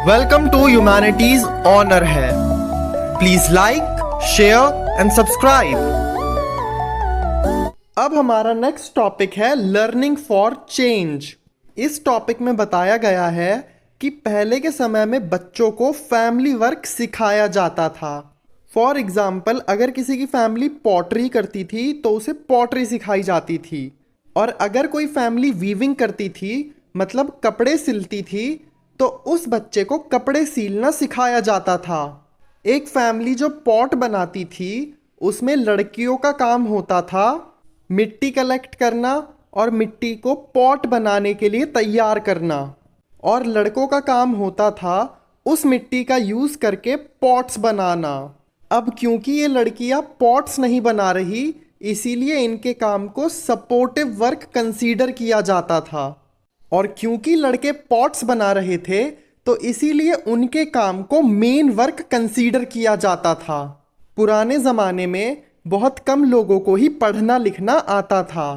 Welcome to humanities honour है। Please like, share and subscribe. अब हमारा नेक्स्ट टॉपिक है लर्निंग फॉर चेंज। इस टॉपिक में बताया गया है कि पहले के समय में बच्चों को फैमिली वर्क सिखाया जाता था। फॉर एग्जाम्पल, अगर किसी की फैमिली पॉटरी करती थी तो उसे पॉटरी सिखाई जाती थी, और अगर कोई फैमिली वीविंग करती थी मतलब कपड़े सिलती थी तो उस बच्चे को कपड़े सीलना सिखाया जाता था। एक फैमिली जो पॉट बनाती थी उसमें लड़कियों का काम होता था मिट्टी कलेक्ट करना और मिट्टी को पॉट बनाने के लिए तैयार करना, और लड़कों का काम होता था उस मिट्टी का यूज़ करके पॉट्स बनाना। अब क्योंकि ये लड़कियां पॉट्स नहीं बना रही, इसीलिए इनके काम को सपोर्टिव वर्क कंसीडर किया जाता था, और क्योंकि लड़के पॉट्स बना रहे थे तो इसीलिए उनके काम को मेन वर्क कंसीडर किया जाता था। पुराने ज़माने में बहुत कम लोगों को ही पढ़ना लिखना आता था।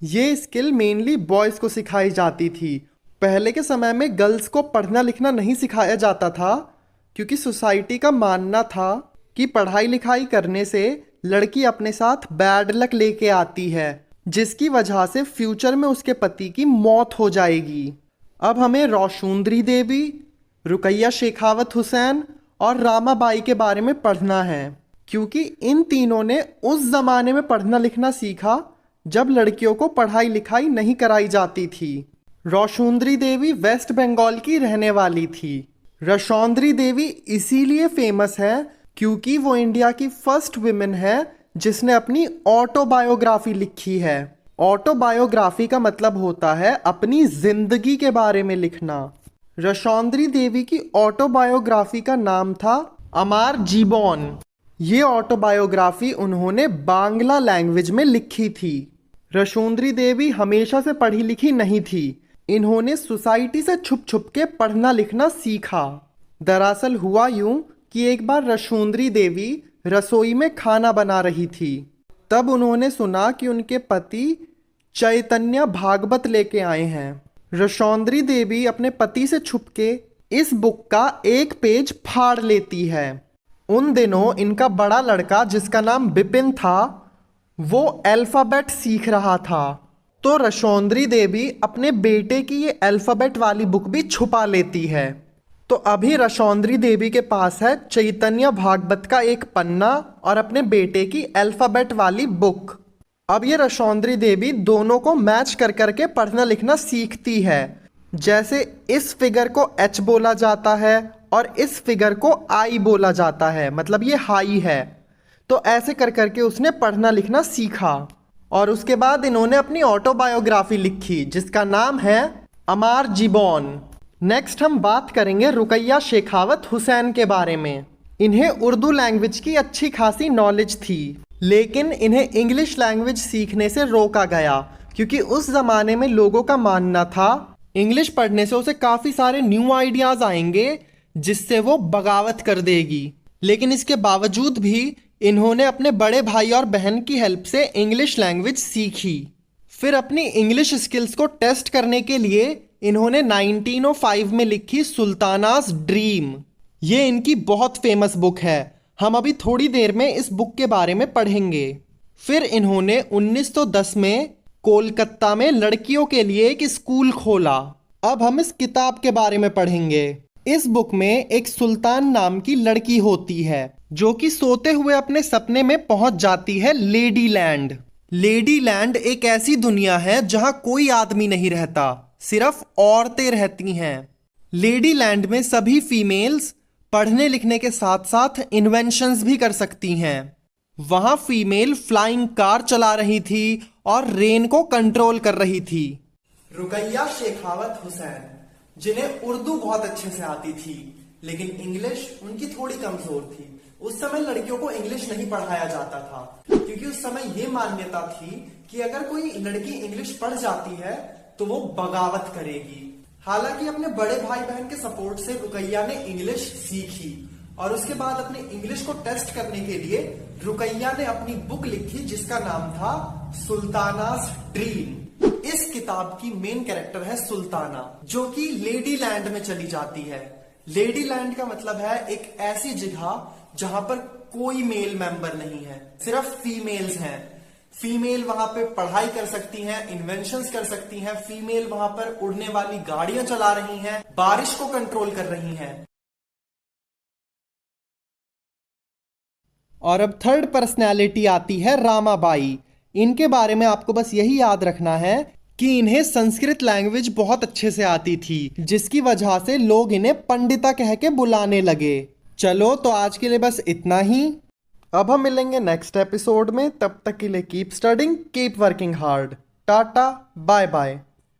ये स्किल मेनली बॉयज़ को सिखाई जाती थी। पहले के समय में गर्ल्स को पढ़ना लिखना नहीं सिखाया जाता था, क्योंकि सोसाइटी का मानना था कि पढ़ाई लिखाई करने से लड़की अपने साथ बैड लक लेके आती है, जिसकी वजह से फ्यूचर में उसके पति की मौत हो जाएगी। अब हमें रोशुंदरी देवी, रुकैया शेखावत हुसैन और रामाबाई के बारे में पढ़ना है, क्योंकि इन तीनों ने उस ज़माने में पढ़ना लिखना सीखा जब लड़कियों को पढ़ाई लिखाई नहीं कराई जाती थी। रोशुंदरी देवी वेस्ट बंगाल की रहने वाली थी। रोशुंदरी देवी इसीलिए फेमस है क्योंकि वो इंडिया की फर्स्ट विमेन है जिसने अपनी ऑटोबायोग्राफी लिखी है। ऑटोबायोग्राफी का मतलब होता है अपनी जिंदगी के बारे में लिखना। रोशुंदरी देवी की ऑटोबायोग्राफी का नाम था अमार जीबन। ये ऑटोबायोग्राफी उन्होंने बांग्ला लैंग्वेज में लिखी थी। रोशुंदरी देवी हमेशा से पढ़ी लिखी नहीं थी। इन्होंने सोसाइटी से छुप छुप के पढ़ना लिखना सीखा। दरअसल हुआ यूं कि एक बार रोशुंदरी देवी रसोई में खाना बना रही थी। तब उन्होंने सुना कि उनके पति चैतन्य भागवत लेके आए हैं। रोशुंदरी देवी अपने पति से छुपके इस बुक का एक पेज फाड़ लेती है। उन दिनों इनका बड़ा लड़का जिसका नाम बिपिन था वो अल्फ़ाबेट सीख रहा था, तो रोशुंदरी देवी अपने बेटे की ये अल्फ़ाबेट वाली बुक भी छुपा लेती है। तो अभी रोशुंदरी देवी के पास है चैतन्य भागवत का एक पन्ना और अपने बेटे की अल्फ़ाबेट वाली बुक। अब ये रोशुंदरी देवी दोनों को मैच कर करके पढ़ना लिखना सीखती है। जैसे इस फिगर को H बोला जाता है और इस फिगर को I बोला जाता है, मतलब ये हाई है। तो ऐसे कर करके उसने पढ़ना लिखना सीखा, और उसके बाद इन्होंने अपनी ऑटोबायोग्राफी लिखी जिसका नाम है अमार जीबन। नेक्स्ट हम बात करेंगे रुकैया शेखावत हुसैन के बारे में। इन्हें उर्दू लैंग्वेज की अच्छी खासी नॉलेज थी, लेकिन इन्हें इंग्लिश लैंग्वेज सीखने से रोका गया क्योंकि उस ज़माने में लोगों का मानना था इंग्लिश पढ़ने से उसे काफ़ी सारे न्यू आइडियाज़ आएंगे जिससे वो बगावत कर देगी। लेकिन इसके बावजूद भी इन्होंने अपने बड़े भाई और बहन की हेल्प से इंग्लिश लैंग्वेज सीखी। फिर अपनी इंग्लिश स्किल्स को टेस्ट करने के लिए इन्होंने 1905 में लिखी सुल्तानास ड्रीम। ये इनकी बहुत फेमस बुक है। हम अभी थोड़ी देर में इस बुक के बारे में पढ़ेंगे। फिर इन्होंने 1910 में कोलकाता में लड़कियों के लिए एक स्कूल खोला। अब हम इस किताब के बारे में पढ़ेंगे। इस बुक में एक सुल्तान नाम की लड़की होती है जो कि सोते हुए अपने सपने में पहुंच जाती है लेडी लैंड। लेडी लैंड एक ऐसी दुनिया है जहां कोई आदमी नहीं रहता, सिर्फ औरतें रहती हैं। लेडी लैंड में सभी फीमेल्स पढ़ने लिखने के साथ साथ इन्वेंशंस भी कर सकती हैं। वहां फीमेल फ्लाइंग कार चला रही थी और रेन को कंट्रोल कर रही थी। रुकैया शेखावत हुसैन, जिन्हें उर्दू बहुत अच्छे से आती थी लेकिन इंग्लिश उनकी थोड़ी कमजोर थी। उस समय लड़कियों को इंग्लिश नहीं पढ़ाया जाता था क्योंकि उस समय ये मान्यता थी कि अगर कोई लड़की इंग्लिश पढ़ जाती है तो वो बगावत करेगी। हालांकि अपने बड़े भाई बहन के सपोर्ट से रुकैया ने इंग्लिश सीखी, और उसके बाद अपने इंग्लिश को टेस्ट करने के लिए रुकैया ने अपनी बुक लिखी जिसका नाम था सुल्तानास ड्रीम। इस किताब की मेन कैरेक्टर है सुल्ताना, जो कि लेडी लैंड में चली जाती है। लेडी लैंड का मतलब है एक ऐसी जगह जहां पर कोई मेल मेंबर नहीं है, सिर्फ फीमेल्स हैं। फीमेल वहां पे पढ़ाई कर सकती हैं, इन्वेंशंस कर सकती हैं, फीमेल वहां पर उड़ने वाली गाड़ियां चला रही हैं, बारिश को कंट्रोल कर रही हैं। और अब थर्ड पर्सनैलिटी आती है रामाबाई। इनके बारे में आपको बस यही याद रखना है कि इन्हें संस्कृत लैंग्वेज बहुत अच्छे से आती थी, जिसकी वजह से लोग इन्हें पंडिता कह के बुलाने लगे। चलो तो आज के लिए बस इतना ही। अब हम मिलेंगे नेक्स्ट एपिसोड में, तब तक के लिए keep studying, keep working hard. Tata, bye bye.